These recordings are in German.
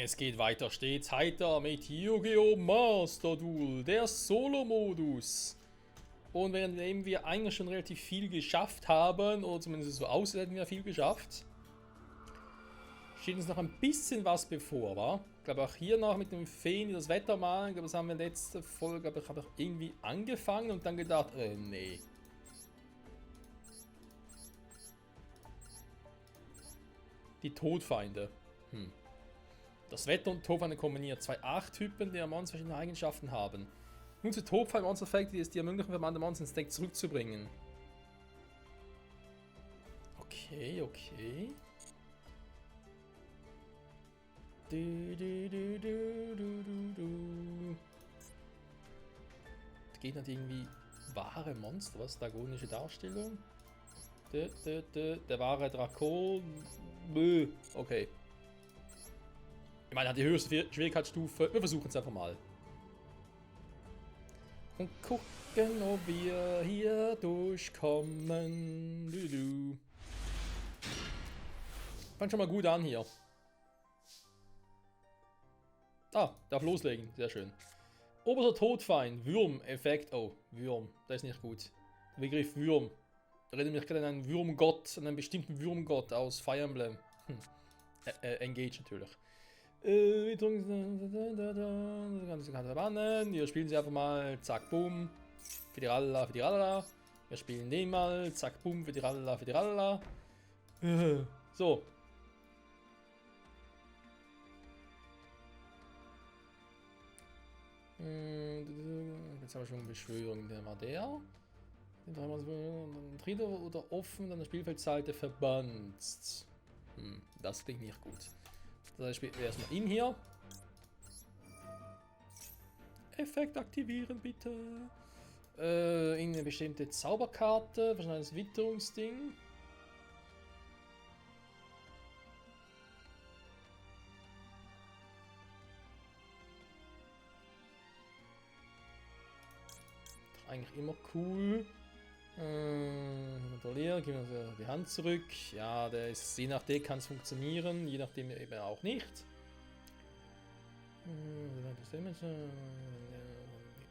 Es geht weiter stets heiter mit Yu-Gi-Oh! Master Duel, der Solo-Modus. Und währenddem wir eigentlich schon relativ viel geschafft haben, oder zumindest so aussieht, hätten wir viel geschafft, steht uns noch ein bisschen was bevor, wa? Ich glaube auch hier noch mit dem Feen das Wetter malen, ich glaube, das haben wir in der letzten Folge, glaube ich, habe ich irgendwie angefangen und dann gedacht, nee. Die Todfeinde. Das Wetter und Todfeinde kombiniert zwei Archetypen, die Monster verschiedene Eigenschaften haben. Nun zu Todfeinde-Monster-Effekte, die es dir ermöglichen, verwandte Monster ins Deck zurückzubringen. Okay, okay. Das geht natürlich irgendwie wahre Monster, was? Dragonische Darstellung. Der wahre Drakon. Okay. Ich meine, er hat die höchste Schwierigkeitsstufe. Wir versuchen es einfach mal. Und gucken, ob wir hier durchkommen. Fängt schon mal gut an hier. Ah, darf loslegen. Sehr schön. Oberster Todfeind. Würm-Effekt. Oh, Würm. Das ist nicht gut. Der Begriff Würm. Da erinnert mich gerade an einen Würmgott, an einen bestimmten Würmgott aus Fire Emblem. Engage natürlich. Ganze kann verbannen. Wir spielen sie einfach mal. Zack, boom. Für die Ralla, für die Ralla. Wir spielen den mal. Zack, boom. Für die Ralla, für die Ralla. So. Jetzt haben wir schon Beschwörung. Der war der. Dann Tritt oder offen an der Spielfeldseite verbannt. Das klingt nicht gut. Das heißt, spielen wir erstmal ihn hier. Effekt aktivieren, bitte. In eine bestimmte Zauberkarte. Wahrscheinlich ein Witterungsding. Eigentlich immer cool. Kontrollieren, geben wir die Hand zurück. Ja, der ist, je nachdem kann es funktionieren, je nachdem eben auch nicht.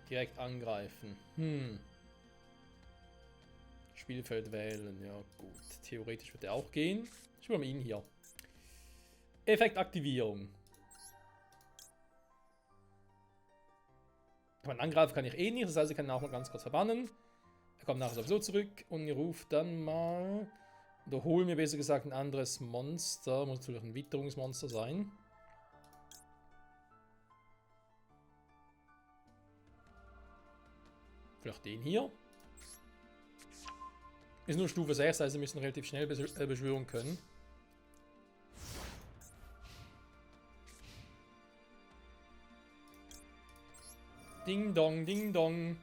Direkt angreifen. Spielfeld wählen, ja gut. Theoretisch wird er auch gehen. Spielen wir ihn hier. Effektaktivierung. Mein Angreifen kann ich eh nicht, das heißt, ich kann ihn auch mal ganz kurz verbannen. Er kommt nachher sowieso zurück und ihr ruft dann mal. Oder holen mir besser gesagt ein anderes Monster. Muss natürlich ein Witterungsmonster sein. Vielleicht den hier. Ist nur Stufe 6, also wir müssen relativ schnell beschwören können. Ding dong, ding dong.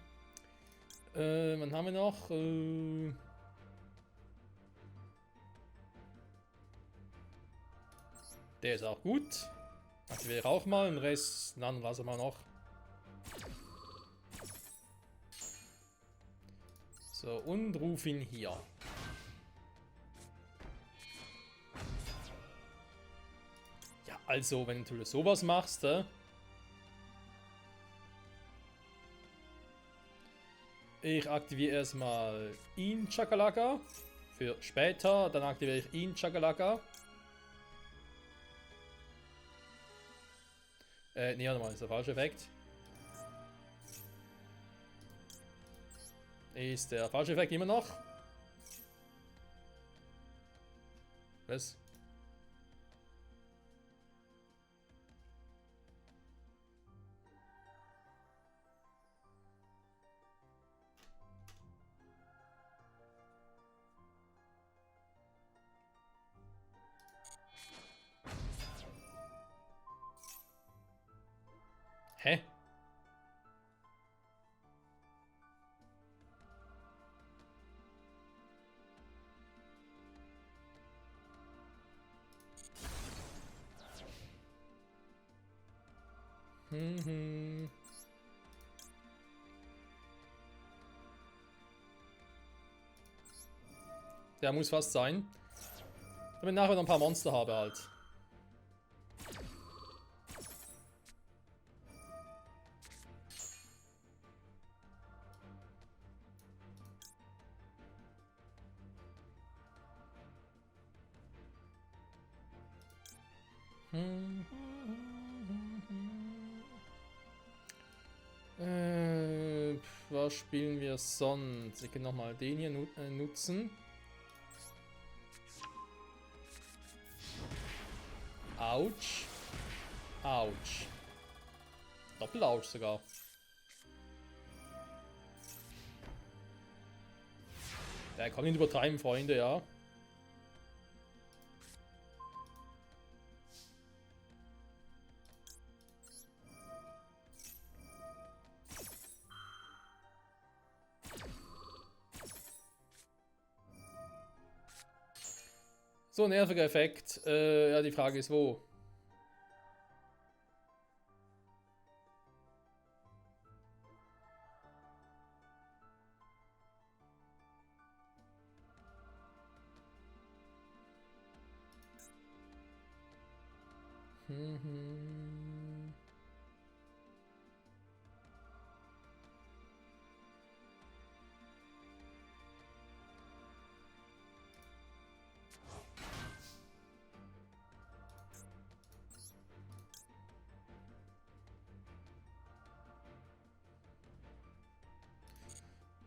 Wann haben wir noch? Der ist auch gut. Aktiviere ich auch mal. Den Rest, dann lassen wir noch. So, und ruf ihn hier. Ja, also, wenn du sowas machst, ich aktiviere erstmal ihn Chakalaka für später, dann aktiviere ich ihn Chakalaka. Nee, warte mal, das ist der falsche Effekt. Ist der falsche Effekt immer noch? Was? Hä? Der muss fast sein. Damit ich nachher noch ein paar Monster habe halt. Was spielen wir sonst? Ich kann nochmal den hier nutzen. Autsch. Autsch. Doppel-Autsch sogar. Der kann nicht übertreiben, Freunde, ja. So, nerviger Effekt. Ja, die Frage ist wo.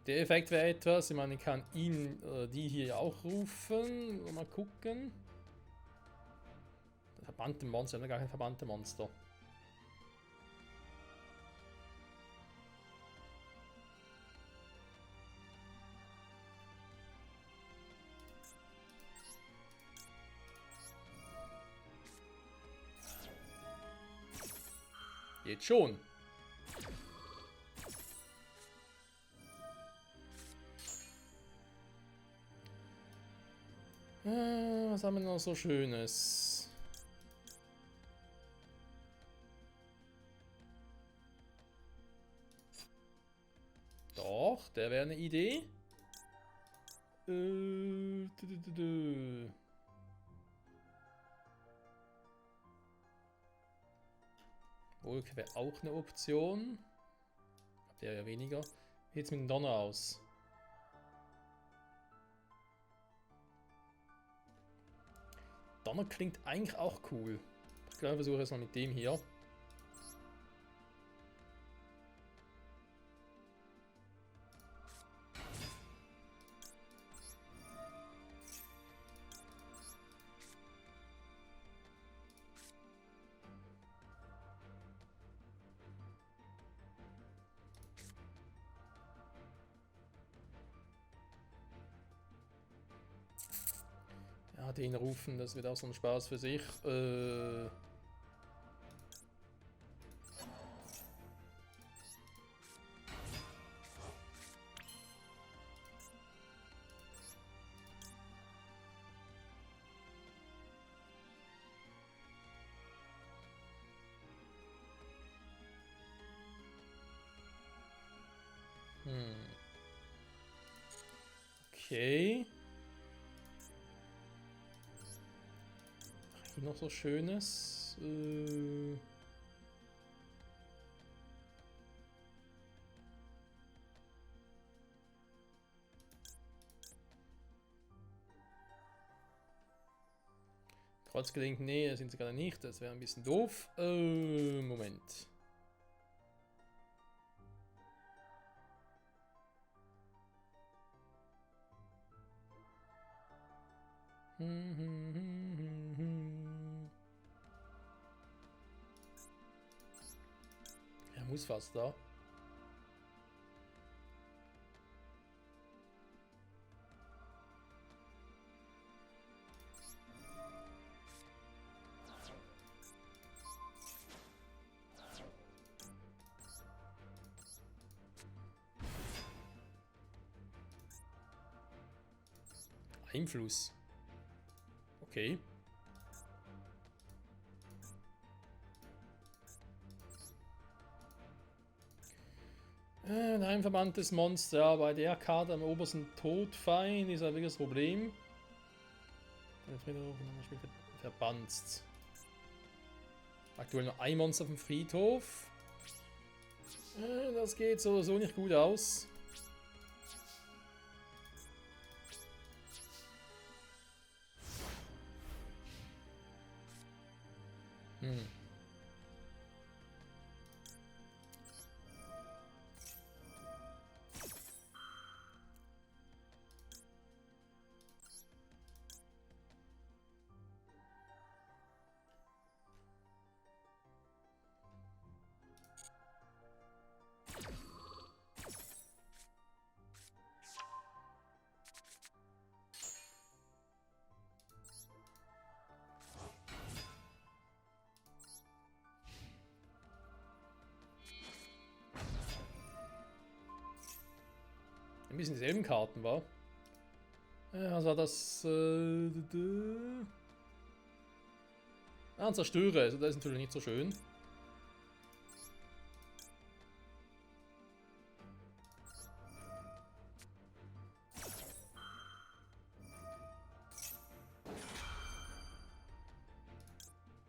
Der Effekt wäre etwas, ich meine, ich kann ihn, die hier auch rufen. Mal gucken. Verbannte Monster, gar kein verbannte Monster. Jetzt schon. Was haben wir noch so Schönes? Doch, der wäre eine Idee. Wolke wäre auch eine Option. Der ja weniger. Wie sieht's mit dem Donner aus? Donner klingt eigentlich auch cool. Ich glaube, ich versuche es mal mit dem hier. Ja, den rufen, das wird auch so ein Spaß für sich. Okay. Hier noch so Schönes. Kreuzgelenk, nee, das sind sie gerade nicht. Das wäre ein bisschen doof. Moment. Er muss fast da. Einfluss. Okay. Ein verbanntes Monster. Ja, bei der Karte am obersten Todfeind ist ein wirkliches Problem. Der Friedhof verbannt. Aktuell nur ein Monster auf dem Friedhof. Das geht so nicht gut aus. Hm. Ein bisschen dieselben Karten, war. Also das. Zerstöre. Also das ist natürlich nicht so schön.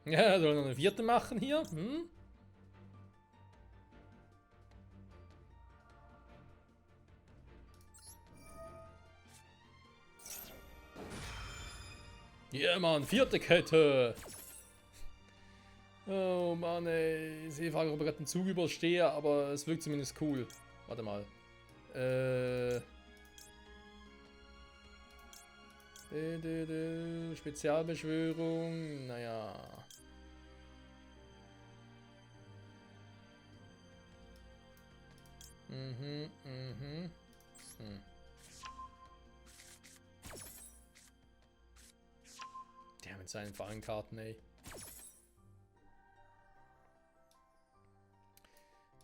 Ja, soll noch eine vierte machen hier? Hm? Ja, Mann, vierte Kette. Oh Mann, ey. Ich sehe, ob ich gerade den Zug überstehe, aber es wirkt zumindest cool. Warte mal. Spezialbeschwörung. Naja. Mhm. Hm. Der mit seinen Fallenkarten, ey.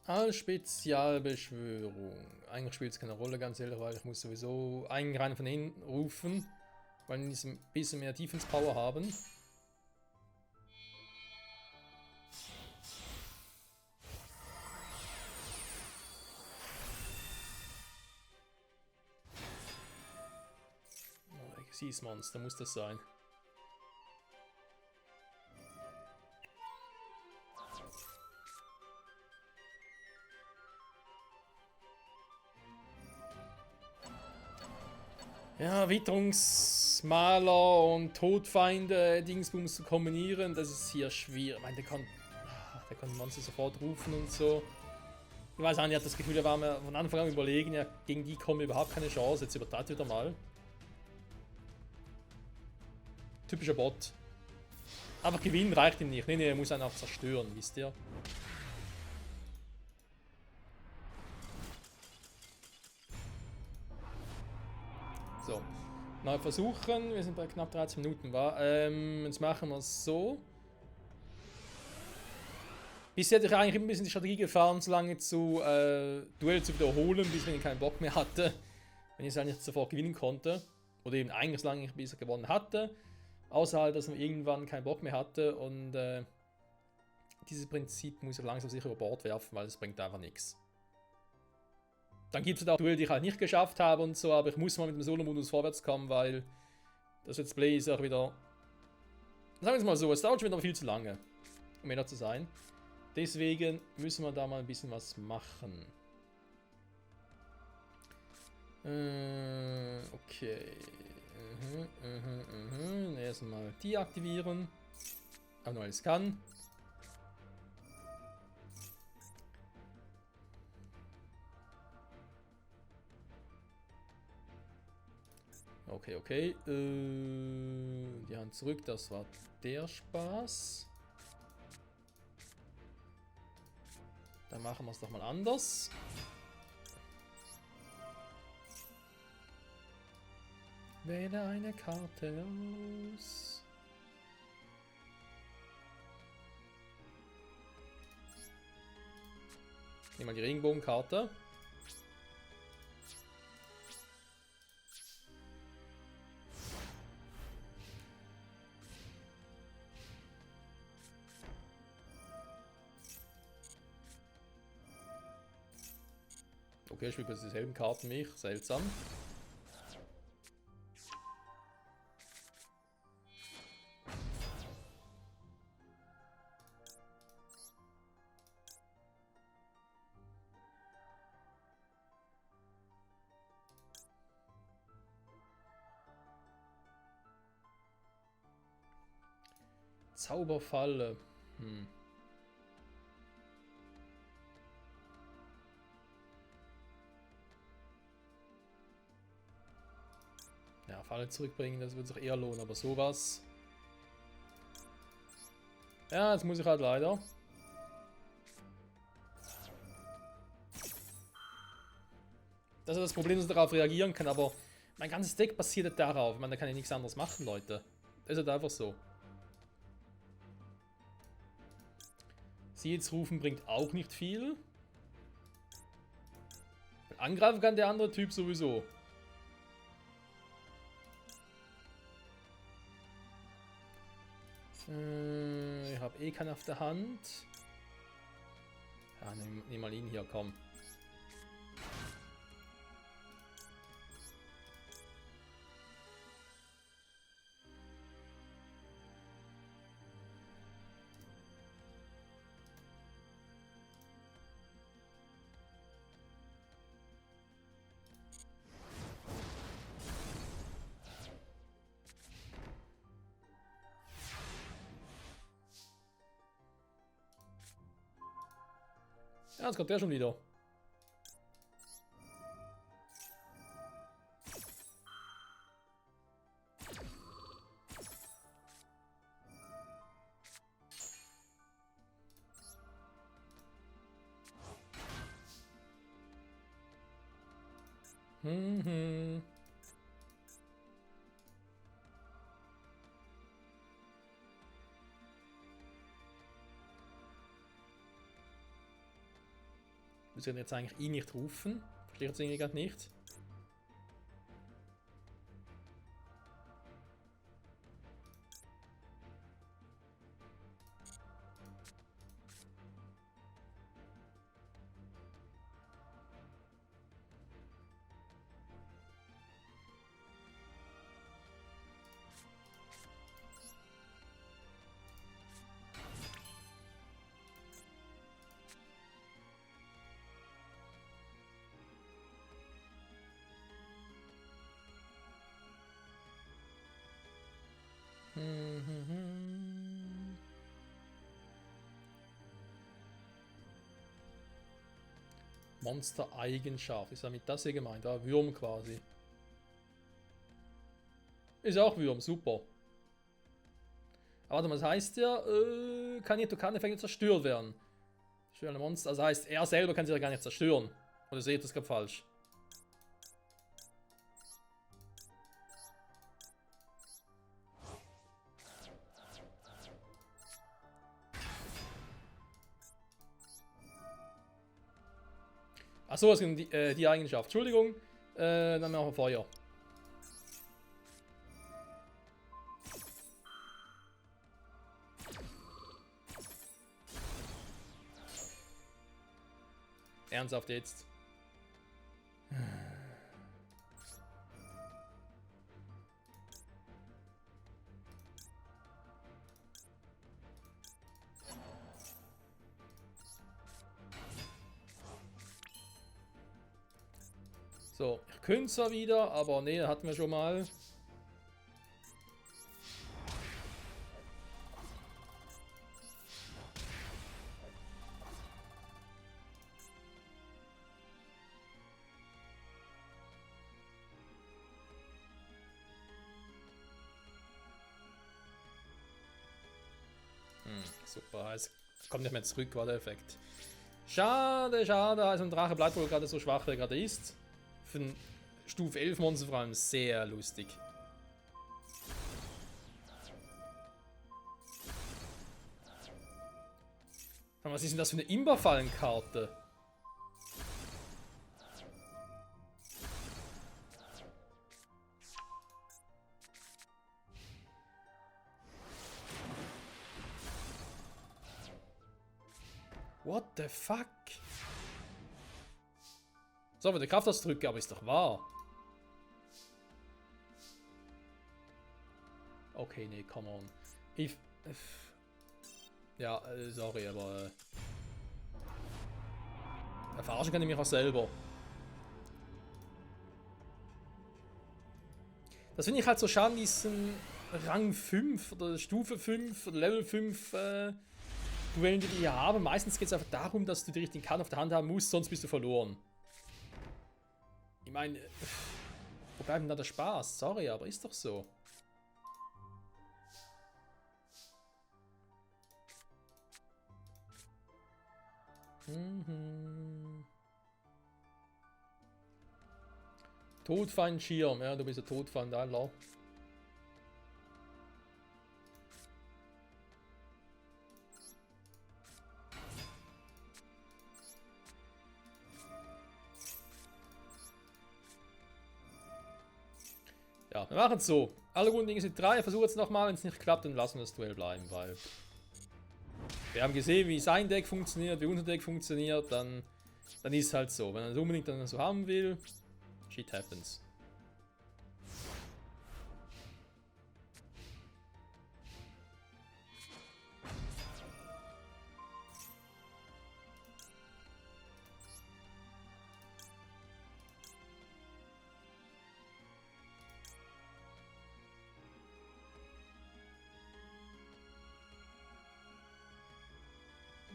Als Spezialbeschwörung. Eigentlich spielt es keine Rolle, ganz ehrlich, weil ich muss sowieso einen rein von hinten rufen, weil die ein bisschen mehr Defense Power haben. Oh, Exis-Monster muss das sein. Ja, Witterungsmaler und Todfeinde, Dingsbums zu kombinieren, das ist hier schwierig. Ich meine, der kann die Monster sofort rufen und so. Ich weiß auch nicht, ich hatte das Gefühl, der war mir von Anfang an überlegen, ja, gegen die kommen überhaupt keine Chance. Jetzt übertreibt wieder mal. Typischer Bot. Einfach gewinnen reicht ihm nicht. Nee, er muss einen auch zerstören, wisst ihr? So. Mal versuchen. Wir sind bei knapp 13 Minuten, war. Jetzt machen wir es so. Bisher hätte ich eigentlich immer ein bisschen die Strategie gefahren, so lange zu Duell zu wiederholen, bis ich keinen Bock mehr hatte. Wenn ich es eigentlich sofort gewinnen konnte. Oder eben eigentlich so lange, bis ich gewonnen hatte. Außer halt, dass man irgendwann keinen Bock mehr hatte. Und dieses Prinzip muss ich langsam sicher über Bord werfen, weil es bringt einfach nichts. Dann gibt es halt auch Duelle, die ich halt nicht geschafft habe und so, aber ich muss mal mit dem Solo-Modus vorwärts kommen, weil das Let's Play ist auch wieder. Sagen wir es mal so, es dauert schon wieder viel zu lange, um ehrlich zu sein. Deswegen müssen wir da mal ein bisschen was machen. Okay. Erstmal deaktivieren. Aber nur alles kann. Okay. Die Hand zurück, das war der Spaß. Dann machen wir es doch mal anders. Wähle eine Karte aus. Nehmen wir die Regenbogenkarte. Okay, ich spiele jetzt dieselben Karten wie ich. Seltsam. Zauberfalle. Hm. Ja, Falle zurückbringen, das wird sich eher lohnen, aber sowas. Ja, jetzt muss ich halt leider. Das ist das Problem, dass ich darauf reagieren kann, aber mein ganzes Deck basiert darauf. Ich meine, da kann ich nichts anderes machen, Leute. Das ist halt einfach so. Sie jetzt rufen bringt auch nicht viel. Angreifen kann der andere Typ sowieso. Ich habe eh keinen auf der Hand. Ja, nimm mal ihn hier, komm. Ja, jetzt kommt der schon wieder. Mhm. Wir sollen jetzt eigentlich ihn nicht rufen. Verstehe jetzt irgendwie gerade nicht. Monster-Eigenschaft. Ist damit das hier gemeint? Ja, Würm quasi. Ist auch Würm, super. Aber warte mal, das heißt ja, kann Effekte zerstört werden. Schöne Monster, also heißt, er selber kann sich ja gar nicht zerstören. Oder seht ihr das gerade falsch? Achso, es ist die Eigenschaft. Entschuldigung, dann machen wir Feuer. Ernsthaft jetzt. So, ich könnte zwar wieder, aber nee, hatten wir schon mal. Super, es kommt nicht mehr zurück, war der Effekt. Schade, schade, also ein Drache bleibt wohl gerade so schwach, wie er gerade ist. Für ein Stufe 11 Monster vor allem sehr lustig. Was ist denn das für eine Imberfallenkarte? What the fuck? So, mit der Kraftausdrücke, aber ist doch wahr. Okay, nee, come on. Ja, sorry, aber... verarschen kann ich mich auch selber. Das finde ich halt so schade, diesen Rang 5 oder Stufe 5 oder Level 5 Duellen, die wir haben, meistens geht es einfach darum, dass du die richtigen Karten auf der Hand haben musst, sonst bist du verloren. Ich meine, wo bleibt denn da der Spaß? Sorry, aber ist doch so. Todfeindschirm, ja, du bist ein Todfeind, Allah. Ja, wir machen es so. Alle guten Dinge sind 3. Versuchen es nochmal. Wenn es nicht klappt, dann lassen wir das Duell bleiben, weil wir haben gesehen, wie sein Deck funktioniert, wie unser Deck funktioniert. Dann ist es halt so. Wenn er es unbedingt dann so haben will, shit happens.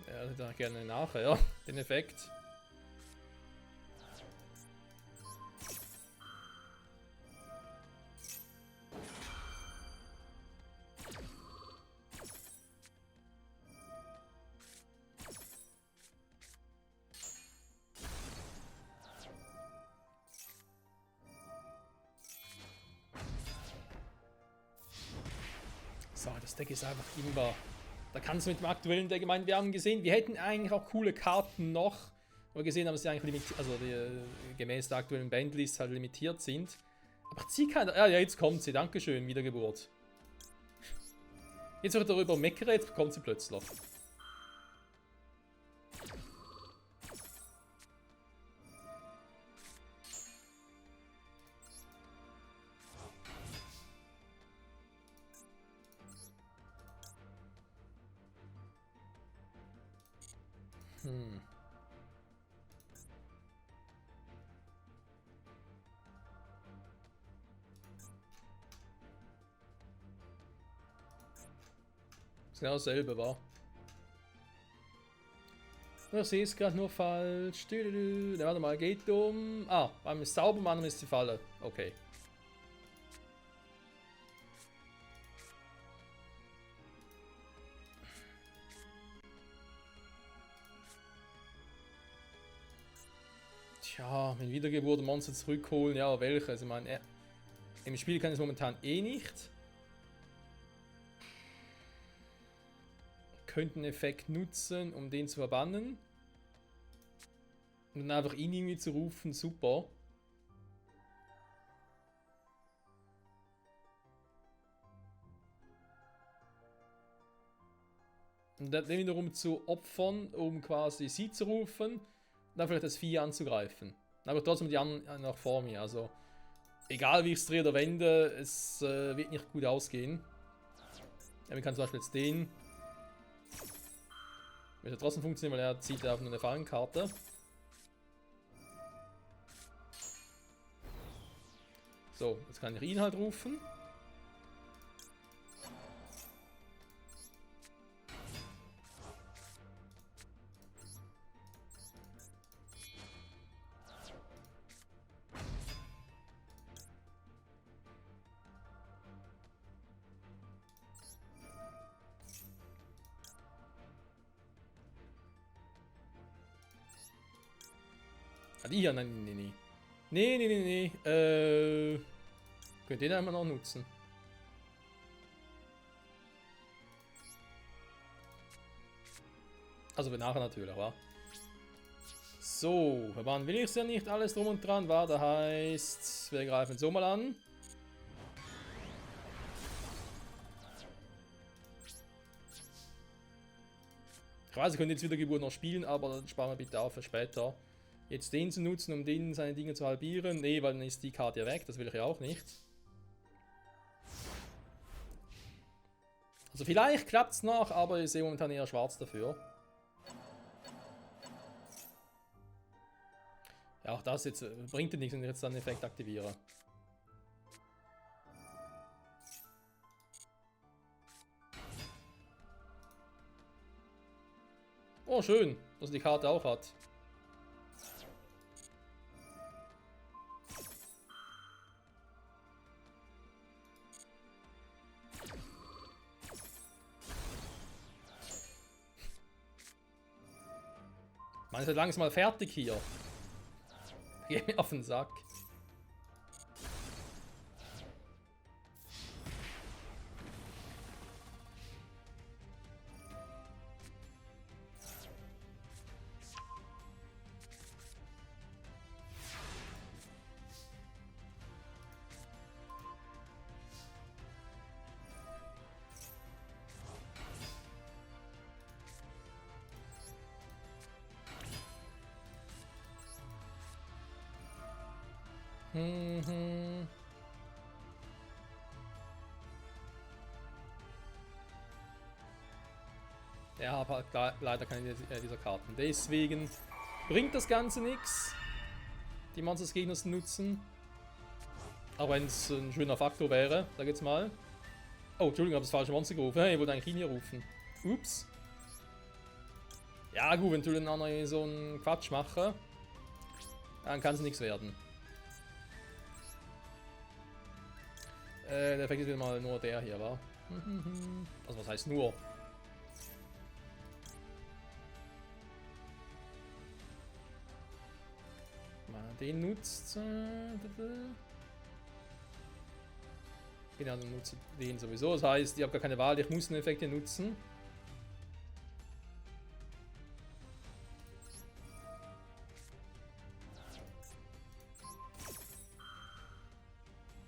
Ja, da gerne nachher, den Effekt. So, das Deck ist einfach immer. Da kannst du mit dem aktuellen Deck, ich meine, wir haben gesehen, wir hätten eigentlich auch coole Karten noch, aber gesehen haben, dass sie eigentlich limitiert, also die, gemäß der aktuellen Bandlist halt limitiert sind. Aber zieh keiner. Ja, jetzt kommt sie, dankeschön, Wiedergeburt. Jetzt, wo ich darüber meckere, jetzt kommt sie plötzlich. Genau dasselbe war. Ich sehe es gerade nur falsch. Warte mal, geht um. Ah, beim Saubermann ist die Falle. Okay. Tja, mit Wiedergeburt Monster zurückholen. Ja, welches? Ich meine, im Spiel kann es momentan eh nicht. Könnten einen Effekt nutzen, um den zu verbannen. Und dann einfach ihn irgendwie zu rufen, super. Und dann wiederum zu opfern, um quasi sie zu rufen. Und dann vielleicht das Vieh anzugreifen. Aber trotzdem die anderen noch vor mir. Also, egal wie ich es drehe oder wende, es wird nicht gut ausgehen. Ja, wir können zum Beispiel jetzt den. Wird ja trotzdem funktionieren, weil er zieht auf eine Fallenkarte. So, jetzt kann ich ihn halt rufen. Ah, die hier, nein, nee, nee. Nee, nee, nee, nee. Könnt ihr den einmal noch nutzen? Also nachher natürlich, wa? So, verbannen will ich es ja nicht, alles drum und dran, war, da heißt, wir greifen so mal an. Ich weiß, ich könnte jetzt Wiedergeburt noch spielen, aber dann sparen wir bitte auf für später. Jetzt den zu nutzen, um den seine Dinge zu halbieren. Nee, weil dann ist die Karte ja weg, das will ich ja auch nicht. Also vielleicht klappt es noch, aber ich sehe momentan eher schwarz dafür. Ja, auch das jetzt bringt nichts, wenn ich jetzt dann den Effekt aktiviere. Oh, schön, dass er die Karte auch hat. Man ist halt langsam mal fertig hier. Geh mir auf den Sack. Er hat halt leider keine dieser Karten. Deswegen bringt das Ganze nichts, die Monster des Gegners nutzen. Auch wenn es ein schöner Faktor wäre, sag jetzt mal. Oh, Entschuldigung, ich habe das falsche Monster gerufen. Ich wollte eigentlich ihn hier rufen. Ups. Ja gut, wenn du dann auch noch so einen Quatsch machen, dann kann es nichts werden. Der Effekt ist wieder mal nur der hier, wa? Also was heißt nur? Den nutzt. Genau, dann nutze ich den sowieso. Das heißt, ich habe gar keine Wahl, ich muss den Effekt hier nutzen.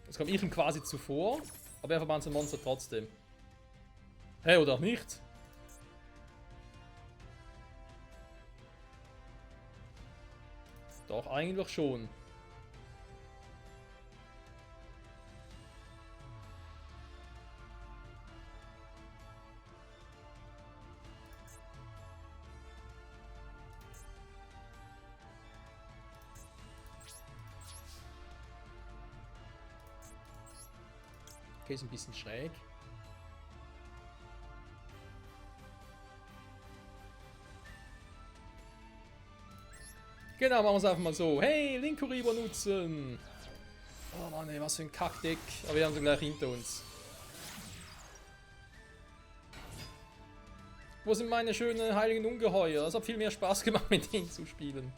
Jetzt komme ich ihm quasi zuvor, aber er verbannt sein Monster trotzdem. Hey, oder auch nicht? Doch, eigentlich schon. Okay, ist ein bisschen schräg. Genau, machen wir es einfach mal so. Hey, Linkuriber nutzen! Oh Mann, ey, was für ein Kackdeck. Aber wir haben sie gleich hinter uns. Wo sind meine schönen heiligen Ungeheuer? Es hat viel mehr Spaß gemacht, mit denen zu spielen.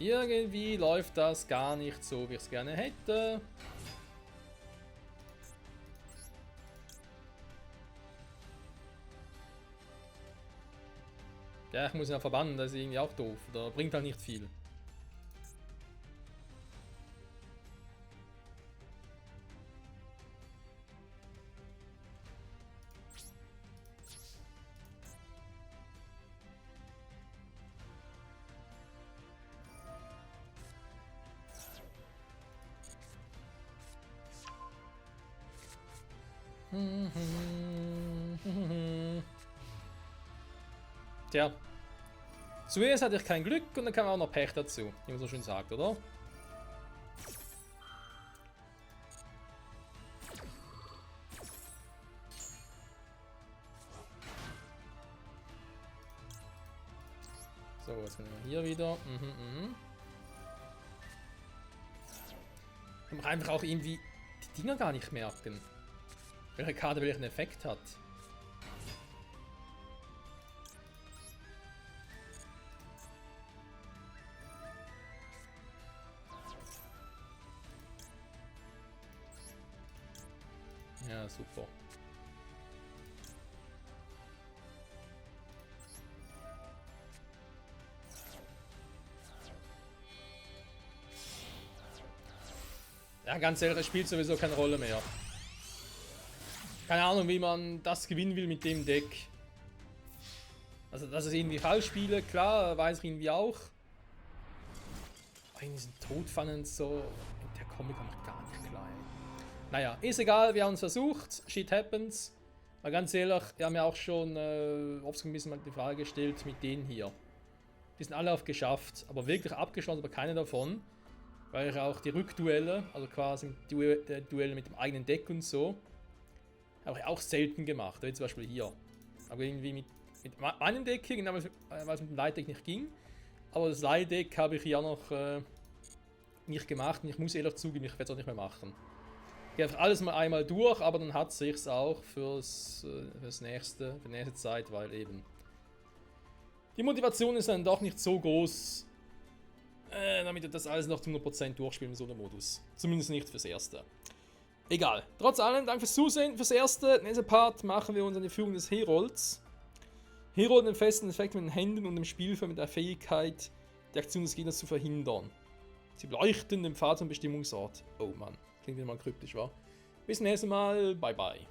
Irgendwie läuft das gar nicht so, wie ich es gerne hätte. Ja, ich muss ihn ja verbannen, das ist irgendwie auch doof. Da bringt halt nicht viel. Tja. Zuerst hatte ich kein Glück und dann kam auch noch Pech dazu, wie man so schön sagt, oder? So, was haben wir hier wieder? Man kann einfach auch irgendwie die Dinger gar nicht merken. Welche Karte welchen Effekt hat. Ja, super. Ja, ganz ehrlich, das spielt sowieso keine Rolle mehr. Keine Ahnung, wie man das gewinnen will mit dem Deck. Also, dass ich es irgendwie falsch spiele, klar, weiß ich irgendwie auch. Aber in diesen Todpfannen so, der Comic kommt gar nicht klar. Naja, ist egal, wir haben es versucht. Shit happens. Aber ganz ehrlich, wir haben ja auch schon oft ein bisschen mal die Frage gestellt mit denen hier. Die sind alle auf geschafft, aber wirklich abgeschlossen, aber keine davon. Weil ich auch die Rückduelle, also quasi Duelle mit dem eigenen Deck und so, habe ich auch selten gemacht. Wie zum Beispiel hier. Aber irgendwie mit meinem Deck hier, genau, weil es mit dem Light-Deck nicht ging. Aber das Light-Deck habe ich ja noch nicht gemacht und ich muss ehrlich zugeben, ich werde es auch nicht mehr machen. Ich gehe einfach alles mal einmal durch, aber dann hat es sich auch für die nächste Zeit, weil eben die Motivation ist dann doch nicht so groß, damit ich das alles noch zu 100% durchspielen im Solo-Modus. Zumindest nicht fürs Erste. Egal. Trotz allem, danke fürs Zusehen. Fürs Erste, nächster Part machen wir uns an die Führung des Herolds. Herold den festen Effekt mit den Händen und dem Spielfeld mit der Fähigkeit, die Aktion des Gegners zu verhindern. Sie beleuchten den Pfad zum Bestimmungsort. Oh Mann, klingt wieder mal kryptisch, wa? Bis zum nächsten Mal. Bye bye.